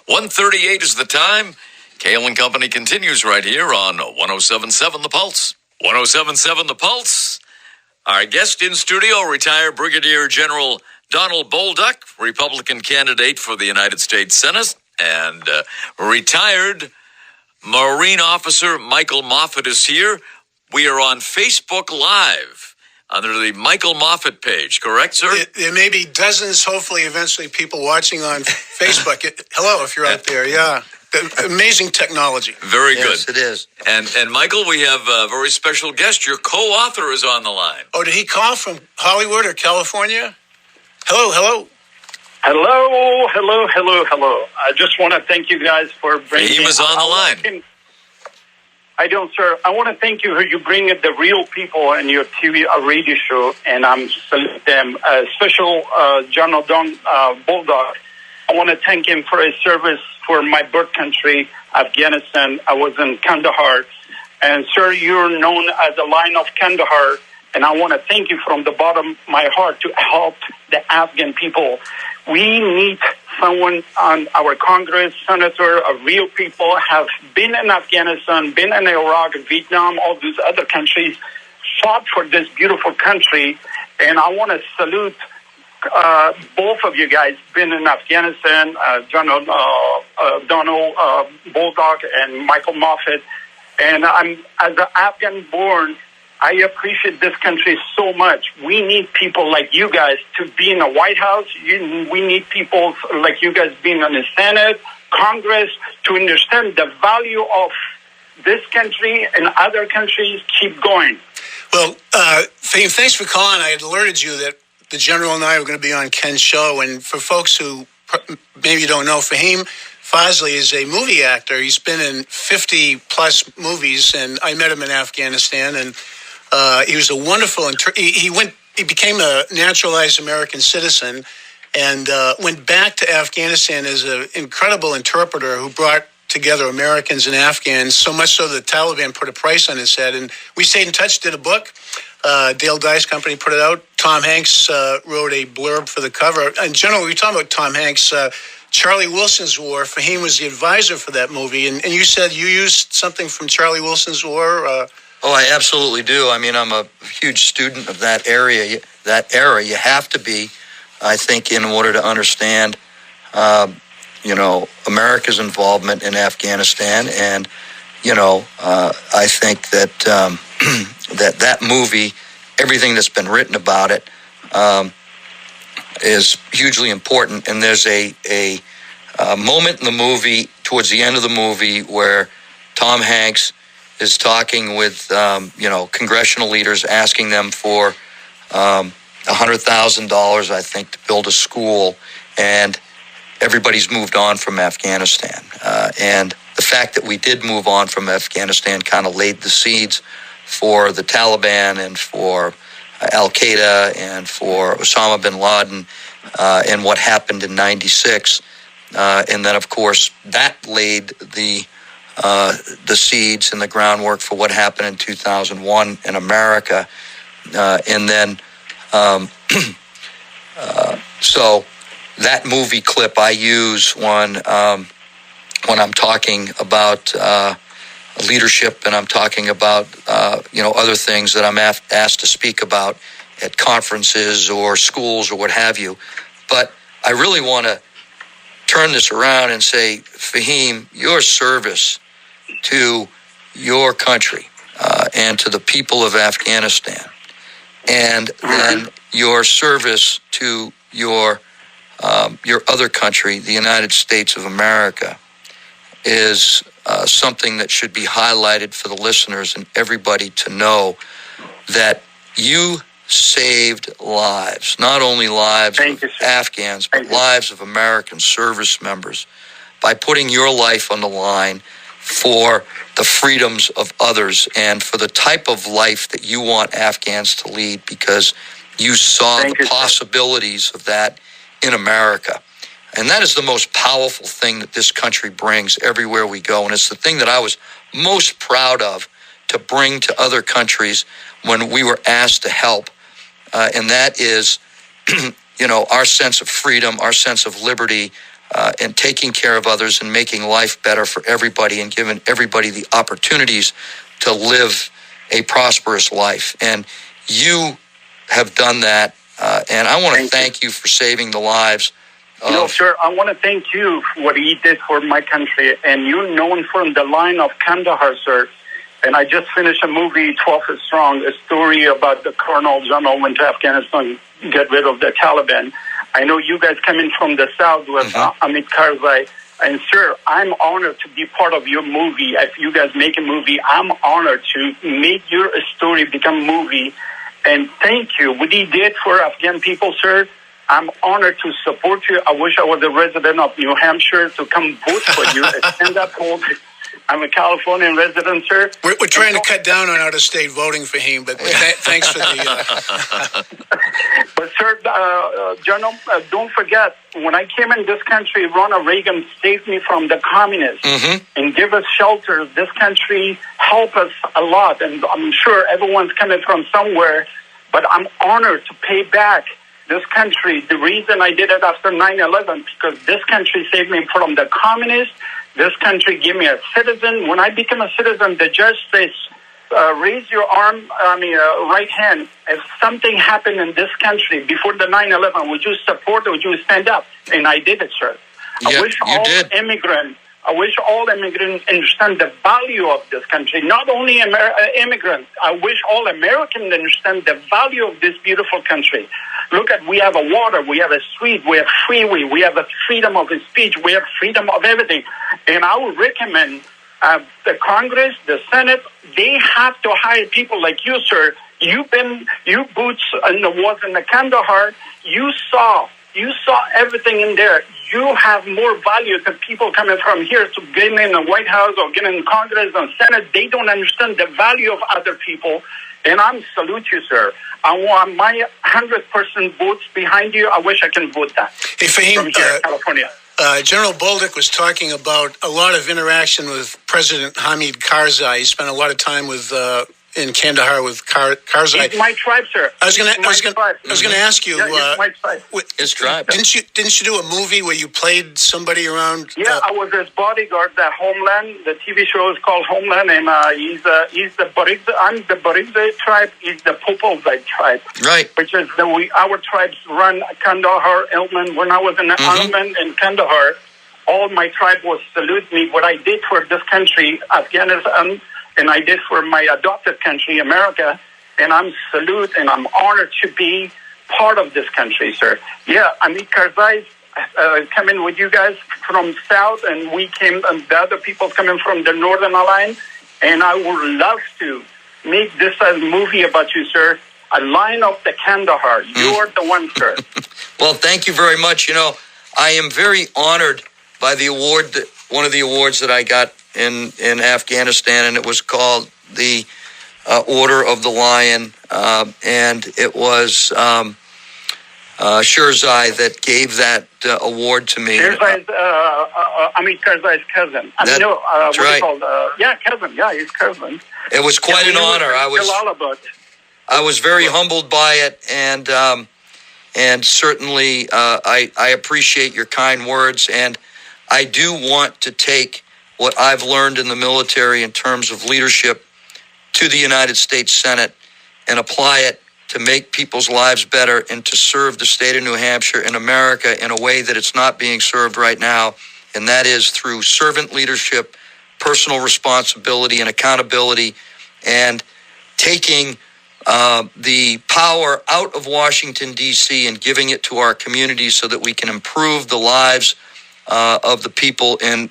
1:38 is the time. Kale and Company continues right here on 107.7 The Pulse. 107.7 The Pulse. Our guest in studio, retired Brigadier General Donald Boldoc, Republican candidate for the United States Senate, and retired Marine Officer Michael Moffett is here. We are on Facebook Live under the Michael Moffett page, correct, sir? There may be dozens, hopefully, eventually, people watching on Facebook. Hello, if you're out there, yeah. Amazing technology. Very good. Yes, it is. And Michael, we have a very special guest. Your co-author is on the line. Oh, did he call from Hollywood or California? Hello. Hello. I just want to thank you guys for bringing... He was on the line. I don't, sir. I want to thank you for you bringing the real people in your TV radio show, and I'm saluting them. Special General Boldoc. I want to thank him for his service for my birth country, Afghanistan. I was in Kandahar. And, sir, you're known as the Lion of Kandahar, and I want to thank you from the bottom of my heart to help the Afghan people. We need someone on our Congress, senator, real people have been in Afghanistan, been in Iraq, Vietnam, all these other countries, fought for this beautiful country. And I want to salute both of you guys, been in Afghanistan, General Donald Boldoc and Michael Moffett. And I'm, as an Afghan born, I appreciate this country so much. We need people like you guys to be in the White House. We need people like you guys being in the Senate, Congress, to understand the value of this country and other countries. Keep going. Well, Fahim, thanks for calling. I had alerted you that the General and I were going to be on Ken's show. And for folks who maybe you don't know, Fahim Fazli is a movie actor. He's been in 50-plus movies, and I met him in Afghanistan, and he was a wonderful. He became a naturalized American citizen, and went back to Afghanistan as an incredible interpreter who brought together Americans and Afghans. So much so that the Taliban put a price on his head, and we stayed in touch. Did a book. Dale Dice Company put it out. Tom Hanks wrote a blurb for the cover. In general, we were talking about Tom Hanks. Charlie Wilson's War. Fahim was the advisor for that movie, and you said you used something from Charlie Wilson's War. Oh, I absolutely do. I mean, I'm a huge student of that area, that era. You have to be, I think, in order to understand, America's involvement in Afghanistan. And, I think that that movie, everything that's been written about it, is hugely important. And there's a moment in the movie, towards the end of the movie, where Tom Hanks is talking with, congressional leaders, asking them for $100,000, I think, to build a school, and everybody's moved on from Afghanistan. And the fact that we did move on from Afghanistan kind of laid the seeds for the Taliban and for Al-Qaeda and for Osama bin Laden and what happened in 96. And then, of course, that laid the seeds and the groundwork for what happened in 2001 in America. And then, so that movie clip I use when I'm talking about leadership, and I'm talking about, other things that I'm asked to speak about at conferences or schools or what have you. But I really want to turn this around and say, Fahim, your service to your country and to the people of Afghanistan, and then your service to your other country, the United States of America, is something that should be highlighted for the listeners and everybody to know that you saved lives, not only lives of Afghans, but lives of American service members by putting your life on the line for the freedoms of others and for the type of life that you want Afghans to lead, because you saw the possibilities of that in America. And that is the most powerful thing that this country brings everywhere we go. And it's the thing that I was most proud of to bring to other countries when we were asked to help. And that is, our sense of freedom, our sense of liberty, and taking care of others and making life better for everybody and giving everybody the opportunities to live a prosperous life. And you have done that, and I want to thank you for saving the lives of... No, sir, I want to thank you for what he did for my country, and you're known from the line of Kandahar, sir. And I just finished a movie, 12 is Strong, a story about the Colonel General went to Afghanistan to get rid of the Taliban. I know you guys coming from the South with Amit Karzai. And, sir, I'm honored to be part of your movie. If you guys make a movie, I'm honored to make your story become a movie. And thank you. What he did for Afghan people, sir, I'm honored to support you. I wish I was a resident of New Hampshire to come vote for you. Stand up, hold. I'm a Californian resident, sir. We're trying to cut down on out-of-state voting for him, but thanks for the... But, sir, General, don't forget, when I came in this country, Ronald Reagan saved me from the communists and give us shelter. This country helped us a lot, and I'm sure everyone's coming from somewhere, but I'm honored to pay back this country. The reason I did it after 9/11, because this country saved me from the communists. This country gave me a citizen. When I became a citizen, the judge says, raise your right hand. If something happened in this country before the 9/11, would you support or would you stand up? And I did it, sir. I wish all immigrants understand the value of this country. Not only immigrants. I wish all Americans understand the value of this beautiful country. Look at, we have a water, we have a street, we have freeway, we have a freedom of speech, we have freedom of everything. And I would recommend the Congress, the Senate, they have to hire people like you, sir. You boots in the wars in the Kandahar, you saw everything in there. You have more value than people coming from here to get in the White House or get in Congress and Senate. They don't understand the value of other people. And I salute you, sir. I want my 100% votes behind you. I wish I can vote that. Hey, Fahim, from here, California. General Boldoc was talking about a lot of interaction with President Hamid Karzai. He spent a lot of time in Kandahar with Karzai. He's my tribe, sir. I was going to ask you. He's my tribe. His tribe. Didn't you do a movie where you played somebody around? Yeah, I was his bodyguard. The Homeland. The TV show is called Homeland, and he's the Barigzai. I'm the Barigzai tribe. He's the Popolzai tribe. Right. Which is our tribes run Kandahar, Ilman. When I was in Ilman and Kandahar, all my tribe was salute me. What I did for this country, Afghanistan. And I did for my adopted country, America, and I'm salute and I'm honored to be part of this country, sir. Yeah, Amit Karzai coming with you guys from South, and we came, and the other people coming from the Northern Alliance, and I would love to make this a movie about you, sir. A line of the Kandahar. You're the one, sir. Well, thank you very much. You know, I am very honored by the award, one of the awards that I got in Afghanistan, and it was called the Order of the Lion, and it was Shirzai that gave that award to me. Shirzai's Amit Karzai's cousin. That's right. Cousin. Yeah, his cousin. It was quite an honor. I was very humbled by it, and certainly I appreciate your kind words, and I do want to take what I've learned in the military in terms of leadership to the United States Senate and apply it to make people's lives better and to serve the state of New Hampshire and America in a way that it's not being served right now, and that is through servant leadership, personal responsibility and accountability, and taking the power out of Washington, D.C. and giving it to our communities so that we can improve the lives of the people in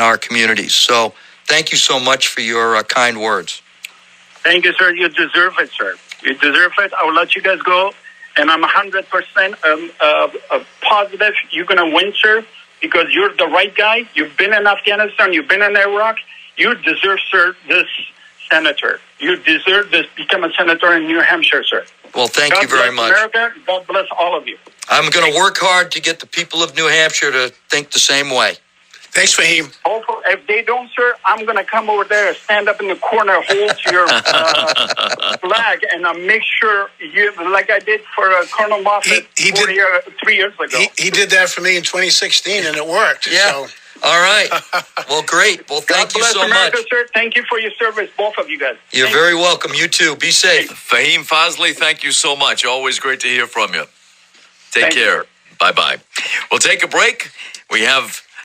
our communities. So thank you so much for your kind words. Thank you, sir. You deserve it, sir. You deserve it. I will let you guys go. And I'm 100% positive you're going to win, sir, because you're the right guy. You've been in Afghanistan. You've been in Iraq. You deserve, sir, this senator. You deserve this, become a senator in New Hampshire, sir. Well, thank you very much. God bless America. God bless all of you. I'm going to work hard to get the people of New Hampshire to think the same way. Thanks, Fahim. Hopefully, if they don't, sir, I'm going to come over there, stand up in the corner, hold your flag, and make sure you, like I did for Colonel Moffett 3 years ago. He did that for me in 2016, and it worked. Yeah. So. All right. Well, great. Well, thank you so America, much. Sir. Thank you for your service, both of you guys. You're very welcome. You too. Be safe. Fahim Fazli, thank you so much. Always great to hear from you. Take care. Bye-bye. We'll take a break. We have